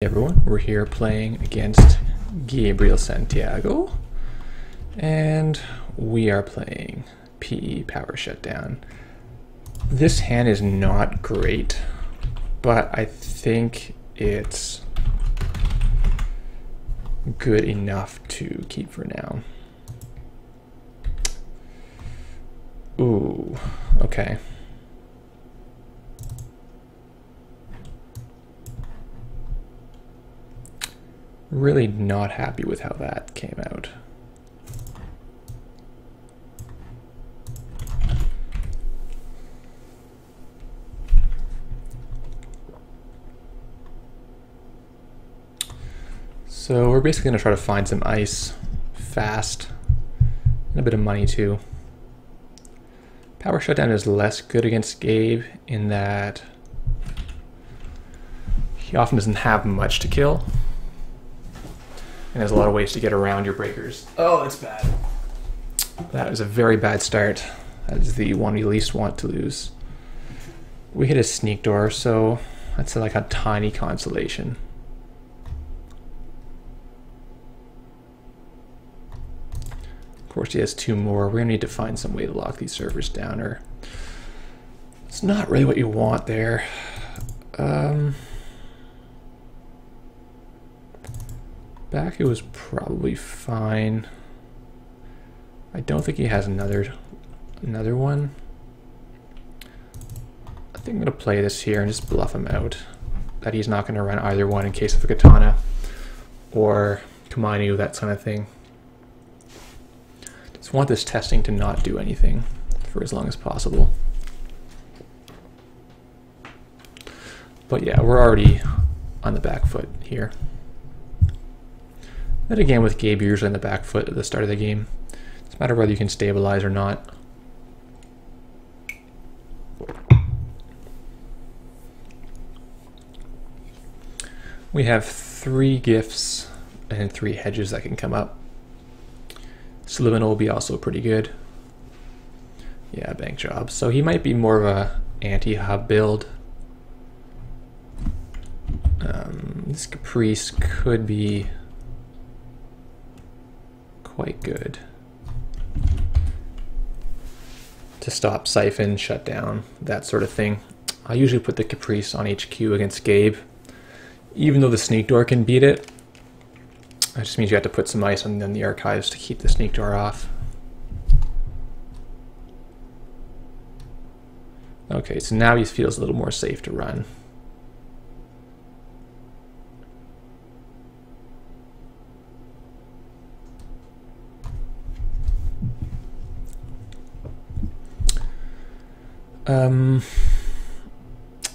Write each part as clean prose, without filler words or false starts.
Hey everyone, we're here playing against Gabriel Santiago, and we are playing PE Power Shutdown. This hand is not great, but I think it's good enough to keep for now. Ooh, okay. Really not happy with how that came out. So we're basically going to try to find some ice fast and a bit of money too. Power Shutdown is less good against Gabe in that he often doesn't have much to kill. And there's a lot of ways to get around your breakers. Oh, it's bad. That is a very bad start. That is the one we least want to lose. We hit a sneak door, so that's like a tiny consolation. Of course, he has two more. We're gonna need to find some way to lock these servers down, or it's not really what you want there. Back it was probably fine. I don't think he has another one. I think I'm gonna play this here and just bluff him out that he's not gonna run either one in case of a katana or Kamanu, that kind of thing. Just want this testing to not do anything for as long as possible. But yeah, we're already on the back foot here. Then again, with Gabe, you're usually on the back foot at the start of the game. It's a matter of whether you can stabilize or not. We have 3 gifts and 3 hedges that can come up. Subliminal will be also pretty good. Yeah, bank job. So he might be more of a anti-hub build. This Caprice could be quite good to stop siphon, shut down, that sort of thing. I usually put the Caprice on HQ against Gabe. Even though the sneak door can beat it, that just means you have to put some ice on the archives to keep the sneak door off. Okay, so now he feels a little more safe to run.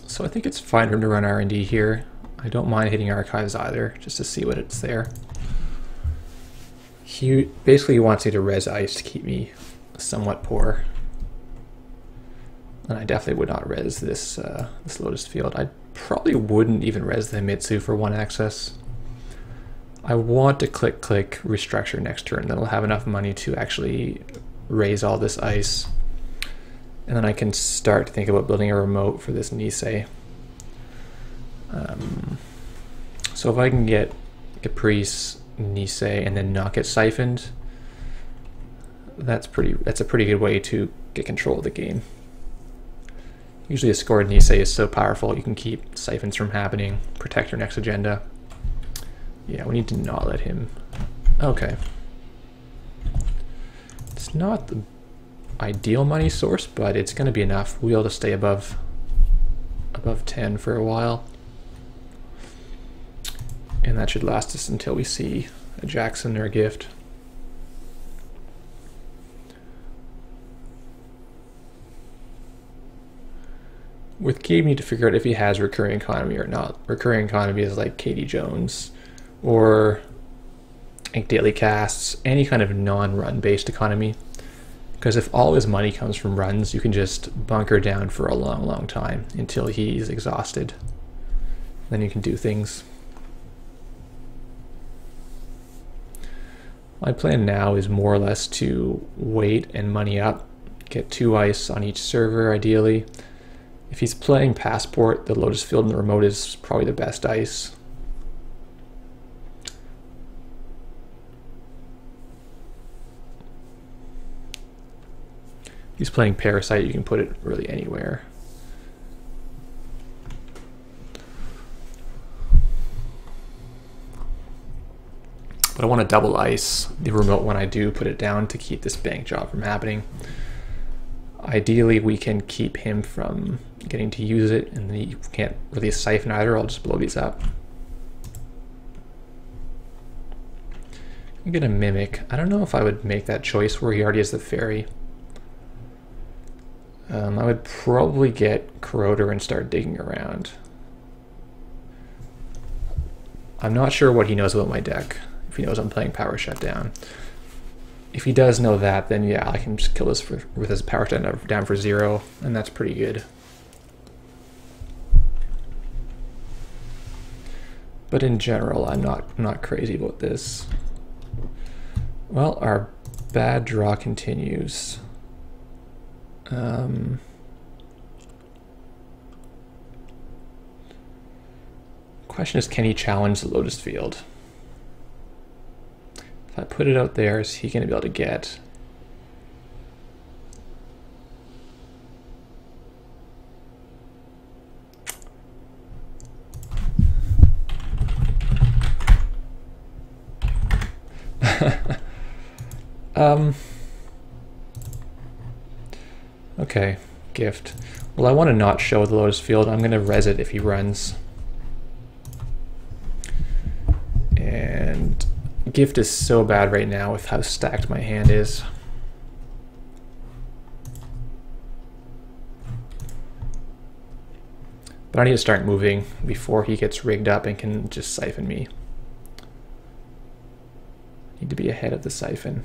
So I think it's fine for him to run R&D here. I don't mind hitting archives either, just to see what it's there. He basically wants me to res ice to keep me somewhat poor. And I definitely would not res this Lotus Field. I probably wouldn't even res the Himitsu for 1 access. I want to click restructure next turn, then I'll have enough money to actually raise all this ice. And then I can start to think about building a remote for this Nisei. So if I can get Caprice, Nisei, and then not get siphoned, that's a pretty good way to get control of the game. Usually a scored Nisei is so powerful you can keep siphons from happening, protect your next agenda. Yeah, we need to not let him. Okay. It's not the ideal money source, but it's going to be enough. We'll be able to stay above 10 for a while, and that should last us until we see a Jackson or a gift. With Gabe, we need to figure out if he has recurring economy or not. Recurring economy is like Katie Jones or like daily casts, any kind of non-run based economy. Because if all his money comes from runs, you can just bunker down for a long time until he's exhausted. Then you can do things. My plan now is more or less to wait and money up, get 2 ice on each server ideally. If he's playing Passport, the Lotus Field and the remote is probably the best ice. he's playing Parasite, you can put it really anywhere. But I want to double ice the remote when I do put it down to keep this bank job from happening. Ideally, we can keep him from getting to use it, and then he can't really siphon either. I'll just blow these up. I'm gonna Mimic. I don't know if I would make that choice where he already has the fairy. I would probably get Corroder and start digging around. I'm not sure what he knows about my deck. If he knows I'm playing Power Shutdown. If he does know that, then yeah, I can just kill this with his Power Shutdown down for 0, and that's pretty good. But in general, I'm not crazy about this. Well, our bad draw continues. Question is, can he challenge the Lotus Field? If I put it out there, is he going to be able to get? Okay, gift. Well, I want to not show the Lotus Field. I'm going to res it if he runs. And gift is so bad right now with how stacked my hand is. But I need to start moving before he gets rigged up and can just siphon me. Need to be ahead of the siphon.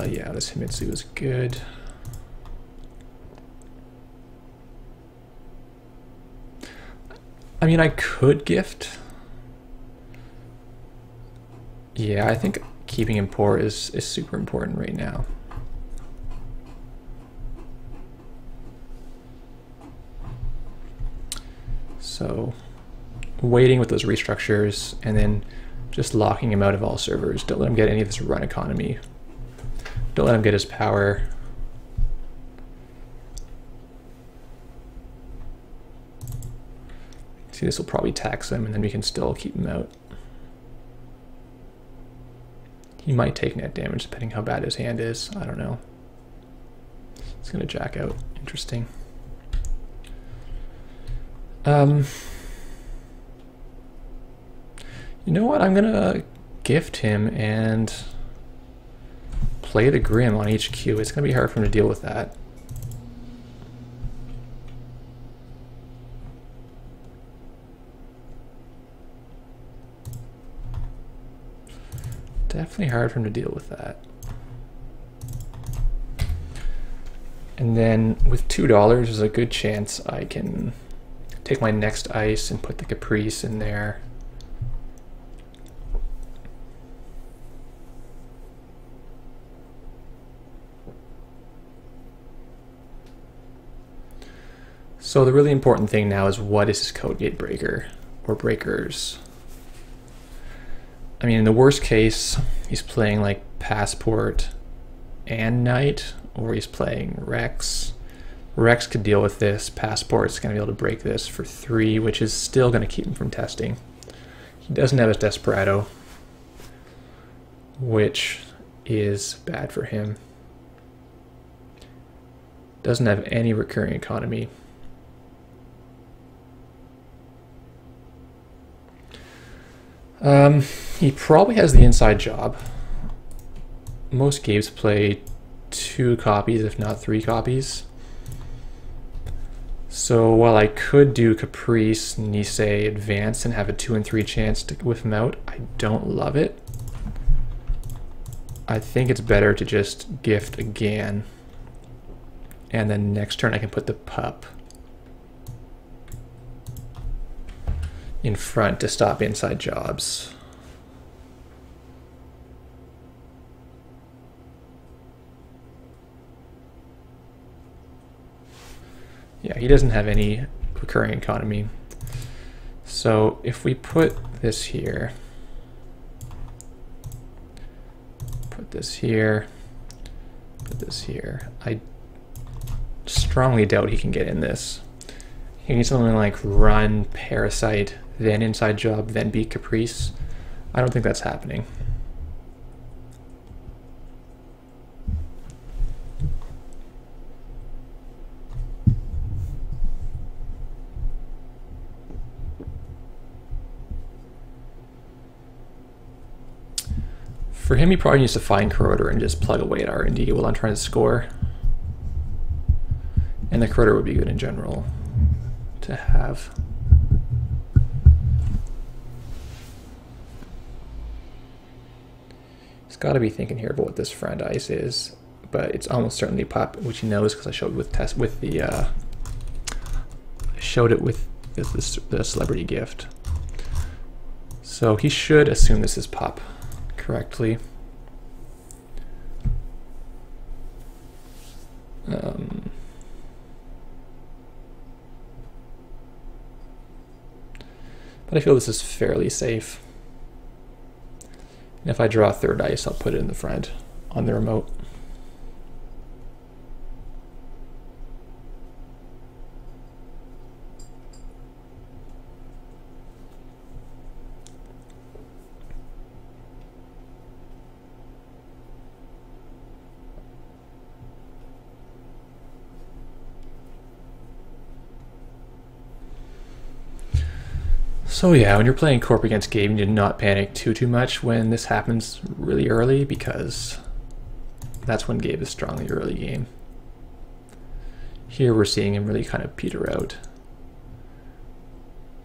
Yeah, this Himitsu is good. I mean, I could gift. Yeah, I think keeping him poor is super important right now. So, waiting with those restructures and then just locking him out of all servers. Don't let him get any of this run economy. Don't let him get his power. See, this will probably tax him, and then we can still keep him out. He might take net damage depending how bad his hand is. I don't know. It's gonna jack out. Interesting. You know what? I'm gonna gift him and play the Grim on HQ. It's gonna be hard for him to deal with that. Definitely hard for him to deal with that. And then with $2, there's a good chance I can take my next ice and put the Caprice in there. So the really important thing now is, what is his code gate breaker or breakers? I mean, in the worst case, he's playing like Passport and Knight, or he's playing Rex. Rex could deal with this. Passport's going to be able to break this for 3, which is still going to keep him from testing. He doesn't have his Desperado, which is bad for him. Doesn't have any recurring economy. He probably has the inside job. Most Gabes play 2 copies, if not 3 copies. So while I could do Caprice, Nisei, Advance, and have a 2 and 3 chance to whiff him out, I don't love it. I think it's better to just gift again. And then next turn I can put the pup in front to stop inside jobs. Yeah, he doesn't have any recurring economy. So if we put this here, put this here, put this here, I strongly doubt he can get in this. He needs something like run, parasite, then inside job, then beat caprice. I don't think that's happening. For him, he probably needs to find corroder and just plug away at R&D while I'm trying to score. And the corroder would be good in general to have. He's got to be thinking here about what this friend ice is, but it's almost certainly pop, which he knows because I showed with I showed it with the celebrity gift. So he should assume this is pop correctly. But I feel this is fairly safe. And if I draw a third ice, I'll put it in the front on the remote. So yeah, when you're playing Corp against Gabe, you do not panic too much when this happens really early, because that's when Gabe is strong in the early game. Here we're seeing him really kind of peter out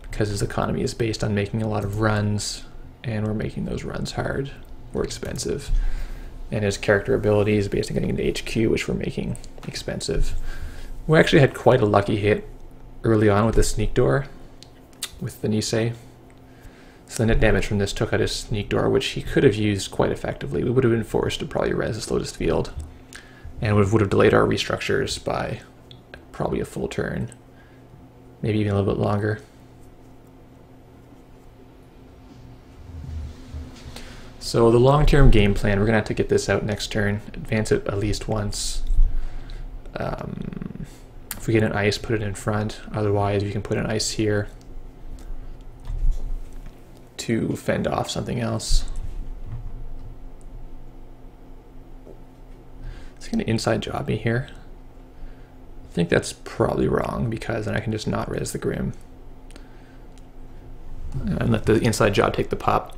because his economy is based on making a lot of runs, and we're making those runs hard or expensive. And his character ability is based on getting into HQ, which we're making expensive. We actually had quite a lucky hit early on with the sneak door with the Nisei. So the net damage from this took out his sneak door, which he could have used quite effectively. We would have been forced to probably res this Lotus Field, and would have delayed our restructures by probably a full turn, maybe even a little bit longer. So the long-term game plan, we're gonna have to get this out next turn, advance it at least once. If we get an ice, put it in front. Otherwise, we can put an ice here to fend off something else. It's going to inside job me here. I think that's probably wrong, because then I can just not res the Grim and let the inside job take the pop.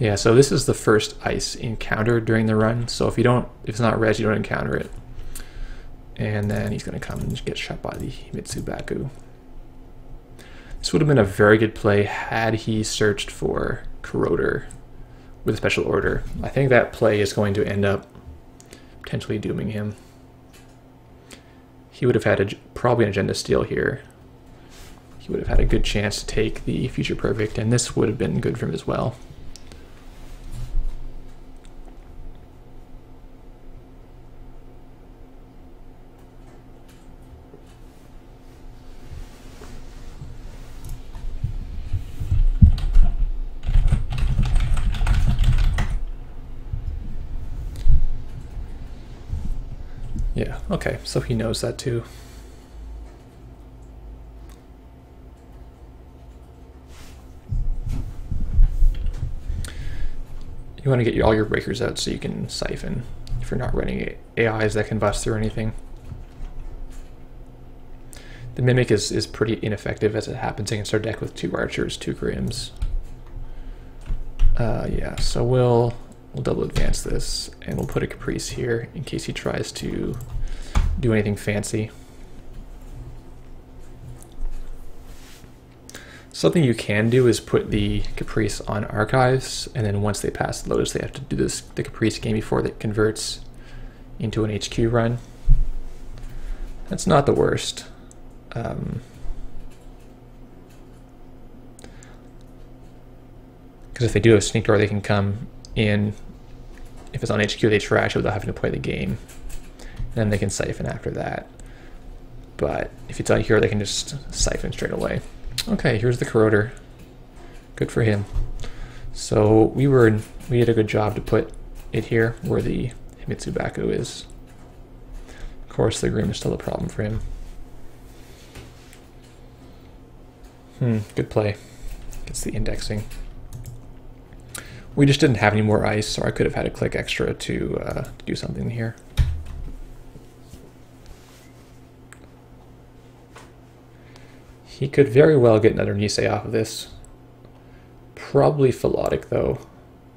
Yeah, so this is the first ice encounter during the run. So if it's not res, you don't encounter it. And then he's going to come and get shot by the Mitsubaku. This would have been a very good play had he searched for Corroder with a special order. I think that play is going to end up potentially dooming him. He would have had probably an agenda steal here. He would have had a good chance to take the Future Perfect, and this would have been good for him as well. Yeah, okay, so he knows that too. You want to get all your breakers out so you can siphon if you're not running AIs that can bust through anything. The Mimic is pretty ineffective as it happens against our deck with 2 Archers, 2 Grims. Yeah, so we'll double advance this, and we'll put a Caprice here in case he tries to do anything fancy. Something you can do is put the Caprice on archives, and then once they pass the Lotus, they have to do the Caprice game before it converts into an HQ run. That's not the worst. Because if they do have Sneak Door, they can come in. If it's on HQ, they trash it without having to play the game. And then they can siphon after that. But if it's on here, they can just siphon straight away. Okay, here's the Corroder. Good for him. So we did a good job to put it here where the Mitsubaku is. Of course, the Grim is still a problem for him. Good play. Gets the indexing. We just didn't have any more ice, so I could have had a click extra to do something here. He could very well get another Nisei off of this. Probably Philotic though,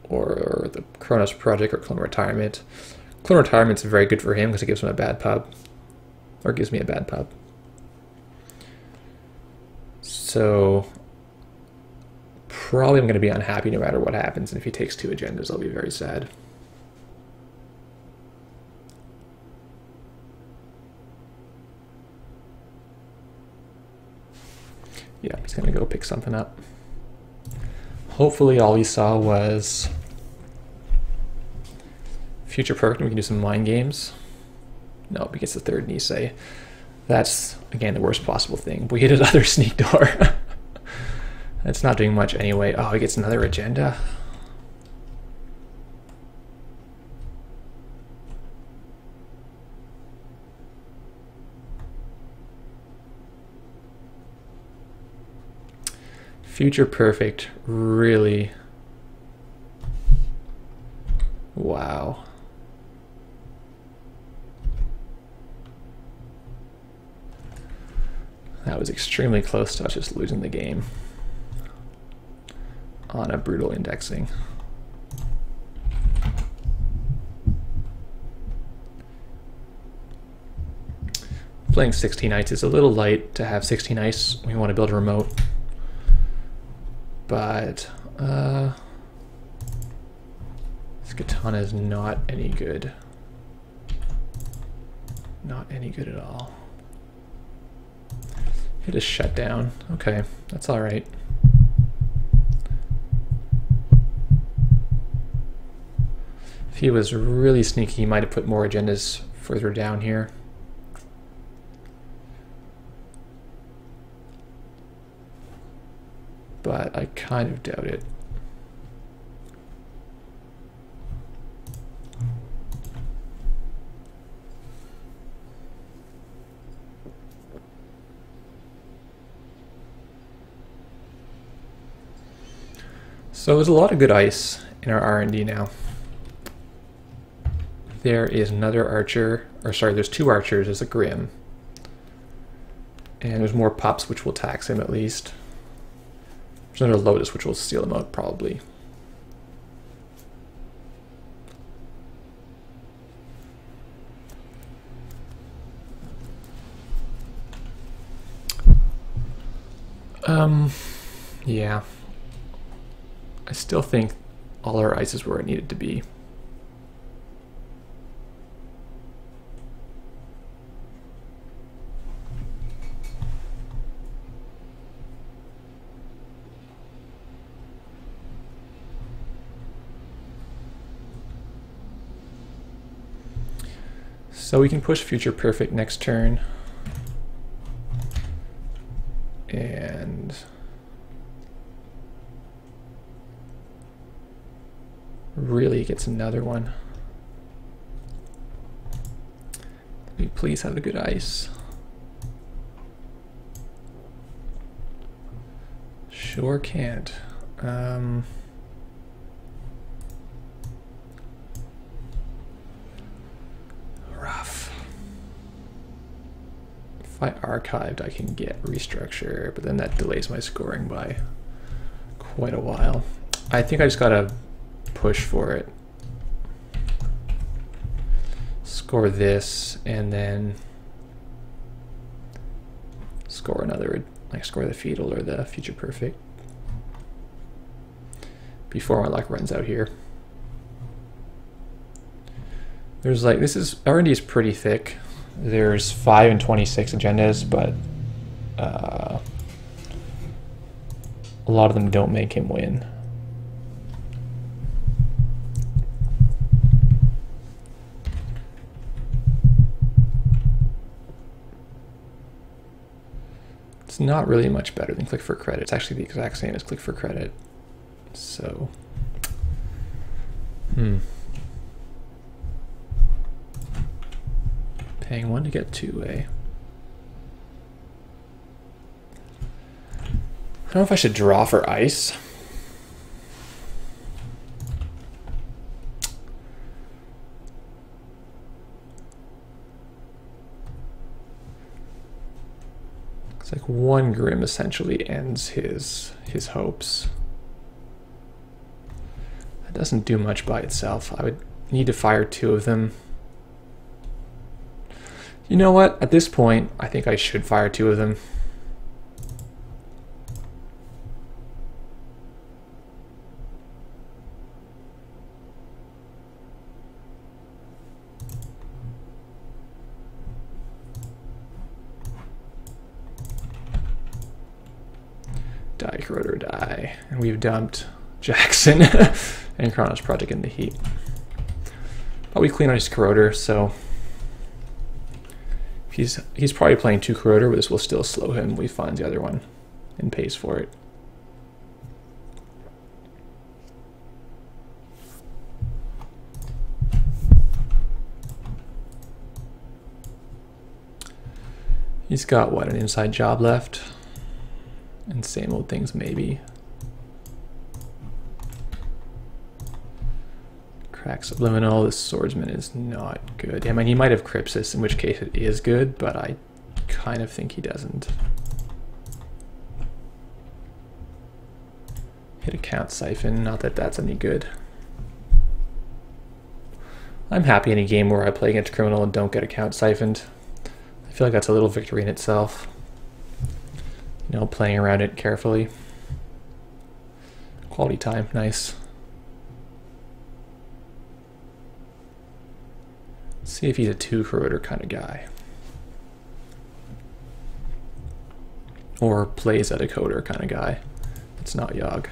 or the Kronos Project or Clone Retirement. Clone Retirement's very good for him because it gives him a bad pub, or gives me a bad pub. So probably I'm going to be unhappy no matter what happens, and if he takes 2 agendas, I'll be very sad. Yeah, he's going to go pick something up. Hopefully all he saw was Future Perfect and we can do some mind games. No, he gets the 3rd Nisei. That's, again, the worst possible thing. We hit another Sneak Door. That's not doing much anyway. Oh, he gets another agenda. Future Perfect, really? Wow. That was extremely close to us just losing the game on a brutal indexing. Playing 16 ice is a little light to have 16 ice when you want to build a remote. But this katana is not any good. Not any good at all. Hit a shutdown. Okay, that's all right. If he was really sneaky, he might have put more agendas further down here. But I kind of doubt it. So there's a lot of good ice in our R&D now. There is another archer, or sorry, there's 2 archers, there's a Grim. And there's more pups which will tax him at least. There's another Lotus which will steal him out probably. Yeah. I still think all our ice is where it needed to be. So we can push Future Perfect next turn. And really gets another one. Let me please have a good ice. Sure can't. Rough. If I archived, I can get restructure, but then that delays my scoring by quite a while. I think I just gotta push for it. Score this, and then score another like score the fetal or the future perfect before my luck runs out here. There's like, this is, R&D is pretty thick. There's 5 and 26 agendas, but a lot of them don't make him win. It's not really much better than click for credit. It's actually the exact same as click for credit. So, paying 1 to get 2A. I don't know if I should draw for ice. It's like 1 Grim essentially ends his hopes. That doesn't do much by itself. I would need to fire 2 of them. You know what? At this point, I think I should fire 2 of them. Die, Corroder, die. And we've dumped Jackson and Chronos Project in the heat. But we clean on his Corroder, so he's probably playing 2 Corroder, but this will still slow him. We find the other one and pays for it. He's got what, an inside job left? And same old things maybe. Crack Subliminal, this Swordsman is not good. I mean, he might have Crypsis, in which case it is good, but I kind of think he doesn't. Hit a Count Siphon, not that that's any good. I'm happy in a game where I play against Criminal and don't get a Count Siphoned. I feel like that's a little victory in itself. You know, playing around it carefully. Quality time, nice. Let's see if he's a 2 Corroder kind of guy. Or plays at a coder kind of guy. It's not Yogg.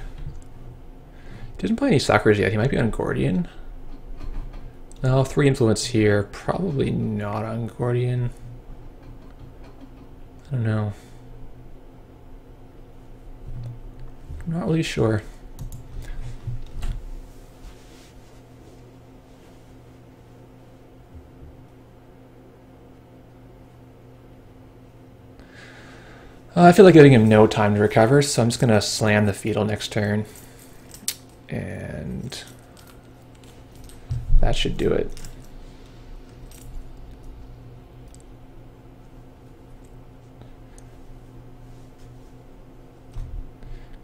He doesn't play any suckers yet. He might be on Gordian. No, 3 influence here. Probably not on Gordian. I don't know. I'm not really sure. I feel like giving him no time to recover, so I'm just going to slam the fetal next turn. And that should do it.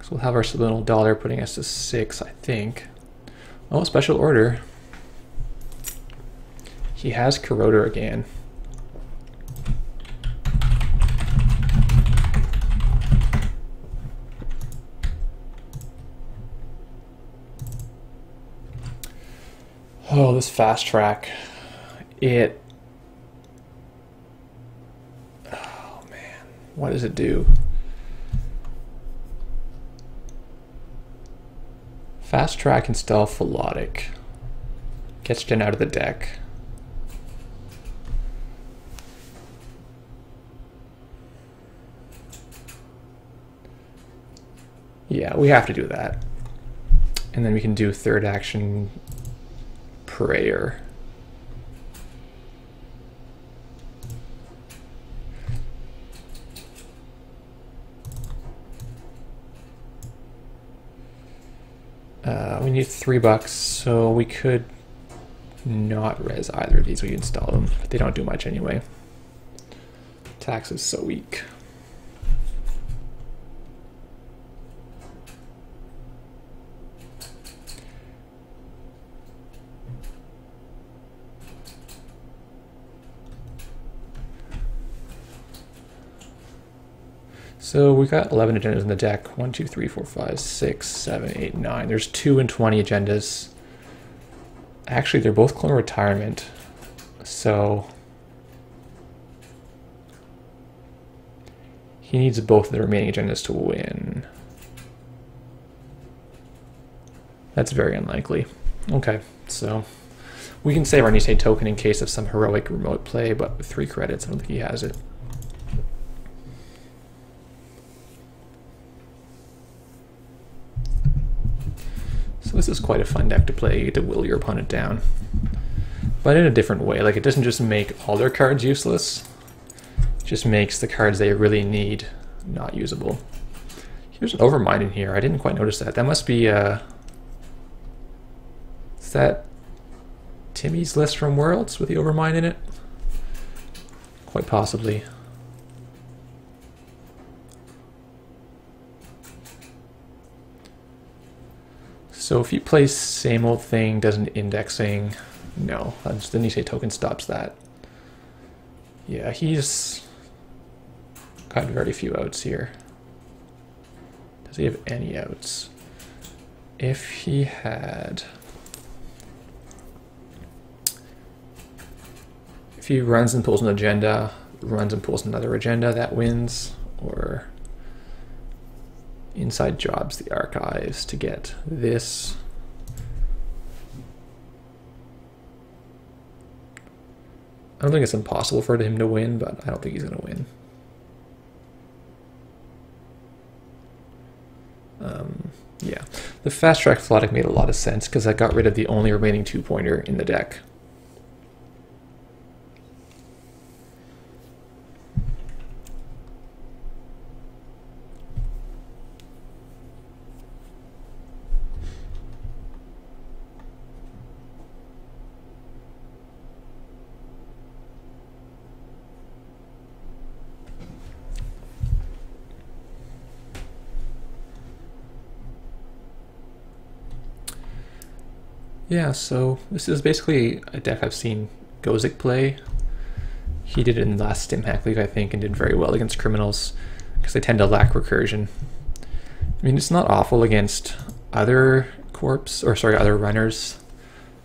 We'll have our Subliminal Dollar putting us to 6, I think. Oh, special order. He has Corroder again. Oh, this fast track. Oh man, what does it do? Fast track and stealth Philotic. Gets Jen out of the deck. Yeah, we have to do that. And then we can do third action Prayer. We need $3, so we could not res either of these. We install them, but they don't do much anyway. Tax is so weak. So we got 11 agendas in the deck. 1, 2, 3, 4, 5, 6, 7, 8, 9. There's 2 and 20 agendas. Actually, they're both clone retirement. So he needs both of the remaining agendas to win. That's very unlikely. Okay, so we can save our Nisei token in case of some heroic remote play, but with 3 credits, I don't think he has it. So this is quite a fun deck to play. You get to will your opponent down, but in a different way. Like, it doesn't just make all their cards useless, it just makes the cards they really need not usable. Here's an Overmind in here. I didn't quite notice that. That must be is that Timmy's list from Worlds with the Overmind in it? Quite possibly. So if you play same old thing, doesn't indexing, no, the Nisei token stops that. Yeah, he's got very few outs here. Does he have any outs? If he had... If he runs and pulls an agenda, runs and pulls another agenda, that wins. Or inside jobs, the archives to get this. I don't think it's impossible for him to win, but I don't think he's going to win. Yeah, the fast track Floodic made a lot of sense because I got rid of the only remaining 2-pointer in the deck. Yeah, so this is basically a deck I've seen Gozik play. He did it in the last Stim Hack League, I think, and did very well against criminals because they tend to lack recursion. I mean, it's not awful against other other runners.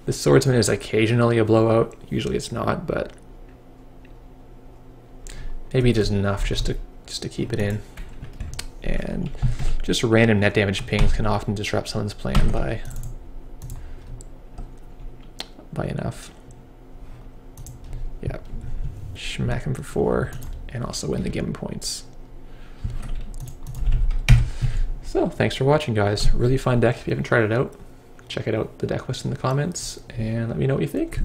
The Swordsman is occasionally a blowout. Usually it's not, but maybe it is enough just to keep it in. And just random net damage pings can often disrupt someone's plan by enough. Yeah, smack him for 4 and also win the game points. So thanks for watching, guys. Really fun deck. If you haven't tried it out, check it out, the deck list in the comments, and let me know what you think.